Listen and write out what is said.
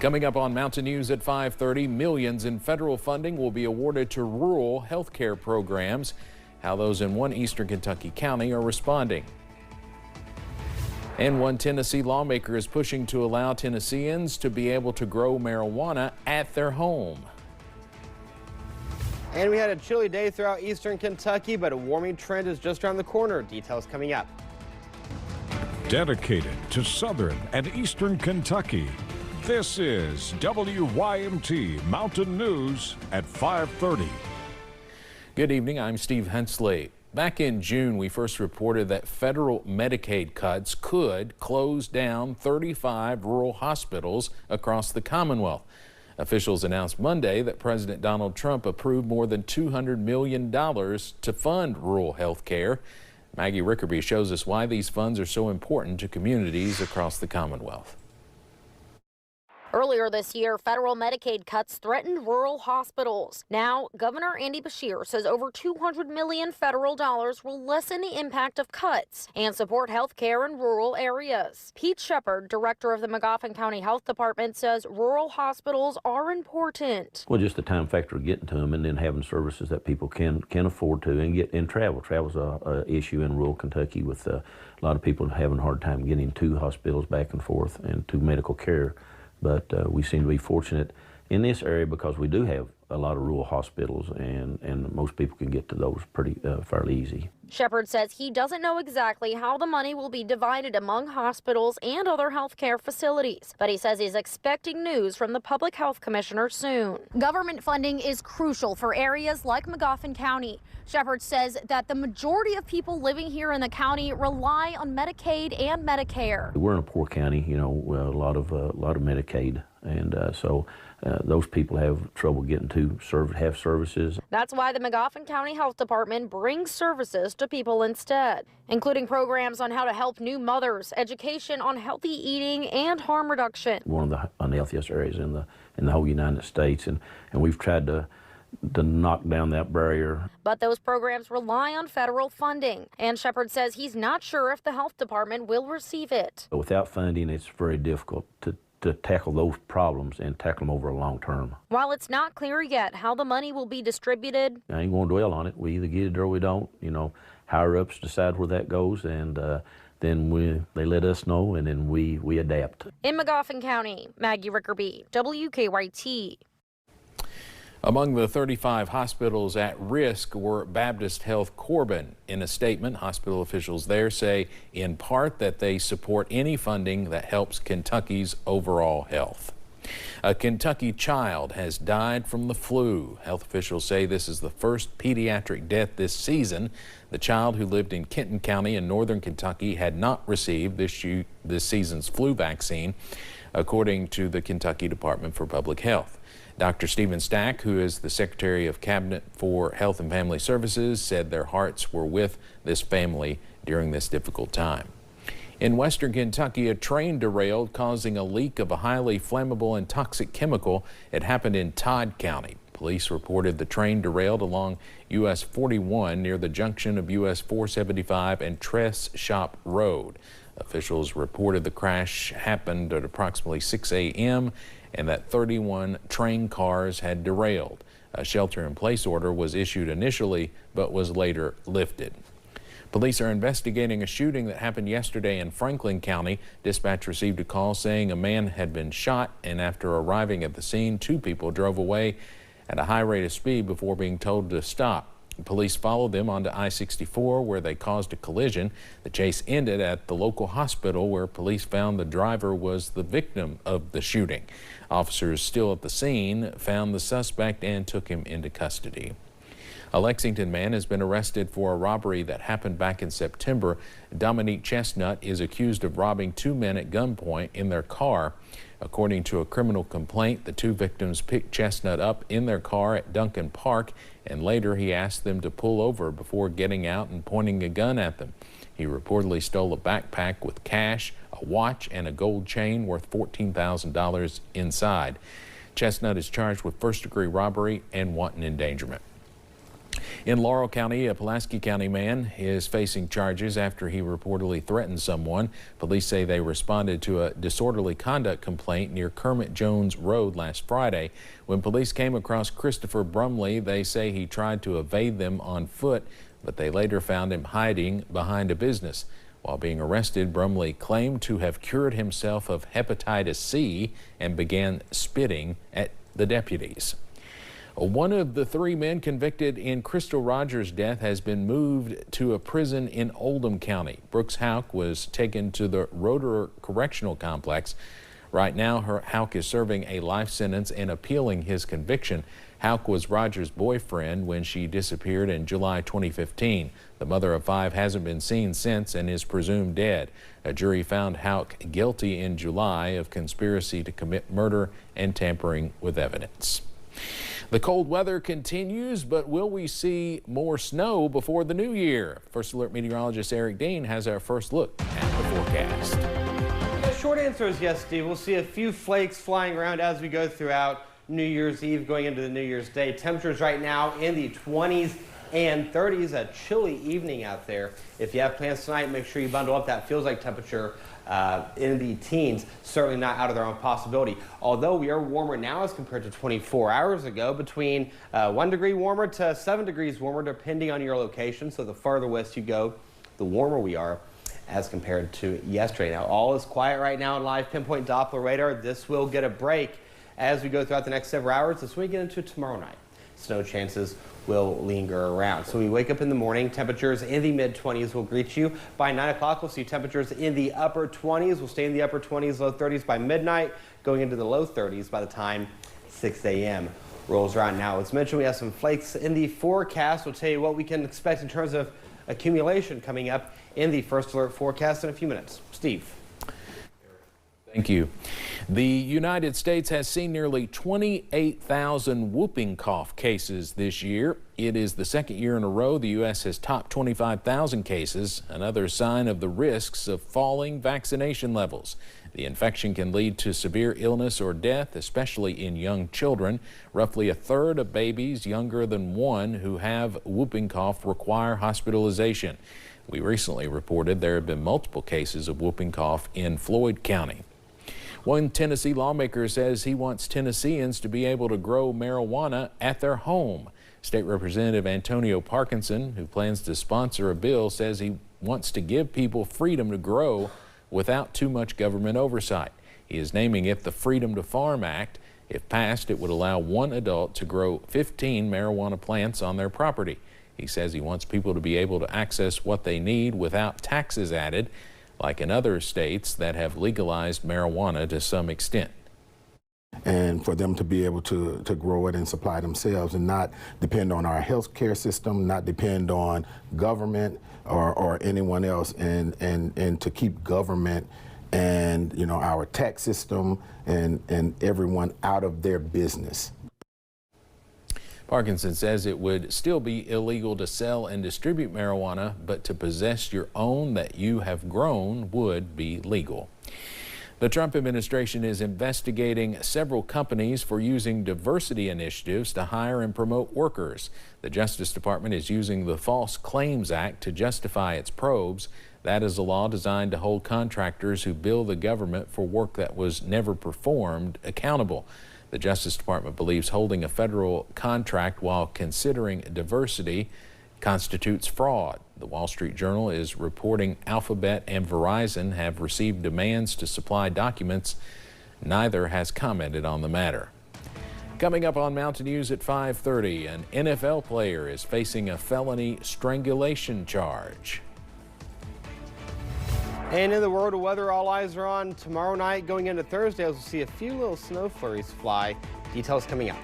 Coming up on Mountain News at 5:30, millions in federal funding will be awarded to rural health care programs. How those in one eastern Kentucky county are responding. And one Tennessee lawmaker is pushing to allow Tennesseans to be able to grow marijuana at their home. And we had a chilly day throughout eastern Kentucky, but a warming trend is just around the corner. Details coming up. Dedicated to southern and eastern Kentucky, this is WYMT Mountain News at 5:30. Good evening, I'm Steve Hensley. Back in June, we first reported that federal Medicaid cuts could close down 35 rural hospitals across the Commonwealth. Officials announced Monday that President Donald Trump approved more than $200 million to fund rural health care. Maggie Rickerby shows us why these funds are so important to communities across the Commonwealth. Earlier this year, federal Medicaid cuts threatened rural hospitals. Now, Governor Andy Beshear says over $200 million federal dollars will lessen the impact of cuts and support health care in rural areas. Pete Shepard, director of the Magoffin County Health Department, says rural hospitals are important. Well, just the time factor of getting to them and then having services that people can afford to and get in travel. Travel's a issue in rural Kentucky with a lot of people having a hard time getting to hospitals back and forth and to medical care. But we seem to be fortunate in this area because we do have a lot of rural hospitals and most people can get to those pretty fairly easy. Shepard says he doesn't know exactly how the money will be divided among hospitals and other health care facilities, but he says he's expecting news from the Public Health Commissioner soon. Government funding is crucial for areas like Magoffin County. Shepard says that the majority of people living here in the county rely on Medicaid and Medicare. We're in a poor county, you know, a lot of Medicaid, and so those people have trouble getting to have services. That's why the Magoffin County Health Department brings services to people instead, including programs on how to help new mothers, education on healthy eating and harm reduction. One of the unhealthiest areas in the whole United States, and we've tried to knock down that barrier. But those programs rely on federal funding, and Shepard says he's not sure if the health department will receive it. Without funding, it's very difficult to tackle those problems and tackle them over a long term. While it's not clear yet how the money will be distributed, I ain't going to dwell on it. We either get it or we don't. You know, higher ups decide where that goes, and then they let us know, and then we adapt. In Magoffin County, Maggie Rickerby, WKYT. Among the 35 hospitals at risk were Baptist Health Corbin. In a statement, hospital officials there say in part that they support any funding that helps Kentucky's overall health. A Kentucky child has died from the flu. Health officials say this is the first pediatric death this season. The child, who lived in Kenton County in northern Kentucky, had not received this season's flu vaccine, according to the Kentucky Department for Public Health. Dr. Stephen Stack, who is the Secretary of Cabinet for Health and Family Services, said their hearts were with this family during this difficult time. In western Kentucky, a train derailed, causing a leak of a highly flammable and toxic chemical. It happened in Todd County. Police reported the train derailed along US 41 near the junction of US 475 and Tress Shop Road. Officials reported the crash happened at approximately 6 a.m. and that 31 train cars had derailed. A shelter-in-place order was issued initially, but was later lifted. Police are investigating a shooting that happened yesterday in Franklin County. Dispatch received a call saying a man had been shot, and after arriving at the scene, 2 people drove away at a high rate of speed before being told to stop. Police followed them onto I-64, where they caused a collision. The chase ended at the local hospital, where police found the driver was the victim of the shooting. Officers still at the scene found the suspect and took him into custody. A Lexington man has been arrested for a robbery that happened back in September. Dominique Chestnut is accused of robbing 2 men at gunpoint in their car. According to a criminal complaint, the 2 victims picked Chestnut up in their car at Duncan Park, and later he asked them to pull over before getting out and pointing a gun at them. He reportedly stole a backpack with cash, a watch, and a gold chain worth $14,000 inside. Chestnut is charged with first-degree robbery and wanton endangerment. In Laurel County, a Pulaski County man is facing charges after he reportedly threatened someone. Police say they responded to a disorderly conduct complaint near Kermit Jones Road last Friday. When police came across Christopher Brumley, they say he tried to evade them on foot, but they later found him hiding behind a business. While being arrested, Brumley claimed to have cured himself of hepatitis C and began spitting at the deputies. One of the 3 men convicted in Crystal Rogers' death has been moved to a prison in Oldham County. Brooks Houck was taken to the Roeder Correctional Complex. Right now, Houck is serving a life sentence and appealing his conviction. Houck was Rogers' boyfriend when she disappeared in July 2015. The mother of 5 hasn't been seen since and is presumed dead. A jury found Houck guilty in July of conspiracy to commit murder and tampering with evidence. The cold weather continues, but will we see more snow before the new year? First Alert meteorologist Eric Dean has our first look at the forecast. The short answer is yes, Steve. We'll see a few flakes flying around as we go throughout New Year's Eve going into the New Year's Day. Temperatures right now in the 20s and 30s. A chilly evening out there. If you have plans tonight, make sure you bundle up. That feels like temperature in the teens. Certainly not out of their own possibility. Although we are warmer now as compared to 24 hours ago, between 1 degree warmer to 7 degrees warmer depending on your location. So the farther west you go, the warmer we are as compared to yesterday. Now all is quiet right now on live pinpoint Doppler radar. This will get a break as we go throughout the next several hours. As we get into tomorrow night, snow chances will linger around. So we wake up in the morning, temperatures in the mid-20s will greet you. By 9 o'clock, we'll see temperatures in the upper 20s. We'll stay in the upper 20s, low 30s by midnight, going into the low 30s by the time 6 a.m. rolls around. Now, as mentioned, we have some flakes in the forecast. We'll tell you what we can expect in terms of accumulation coming up in the First Alert forecast in a few minutes. Steve. Thank you. The United States has seen nearly 28,000 whooping cough cases this year. It is the second year in a row the U.S. has topped 25,000 cases, another sign of the risks of falling vaccination levels. The infection can lead to severe illness or death, especially in young children. Roughly a third of babies younger than 1 who have whooping cough require hospitalization. We recently reported there have been multiple cases of whooping cough in Floyd County. One Tennessee lawmaker says he wants Tennesseans to be able to grow marijuana at their home. State Representative Antonio Parkinson, who plans to sponsor a bill, says he wants to give people freedom to grow without too much government oversight. He is naming it the Freedom to Farm Act. If passed, it would allow 1 adult to grow 15 marijuana plants on their property. He says he wants people to be able to access what they need without taxes added, like in other states that have legalized marijuana to some extent. And for them to be able to grow it and supply themselves and not depend on our health care system, not depend on government or anyone else, and to keep government and our tax system and everyone out of their business. Parkinson says it would still be illegal to sell and distribute marijuana, but to possess your own that you have grown would be legal. The Trump administration is investigating several companies for using diversity initiatives to hire and promote workers. The Justice Department is using the False Claims Act to justify its probes. That is a law designed to hold contractors who bill the government for work that was never performed accountable. The Justice Department believes holding a federal contract while considering diversity constitutes fraud. The Wall Street Journal is reporting Alphabet and Verizon have received demands to supply documents. Neither has commented on the matter. Coming up on Mountain News at 5:30, an NFL player is facing a felony strangulation charge. And in the world of weather, all eyes are on tomorrow night going into Thursday as we'll see a few little snow flurries fly. Details coming up.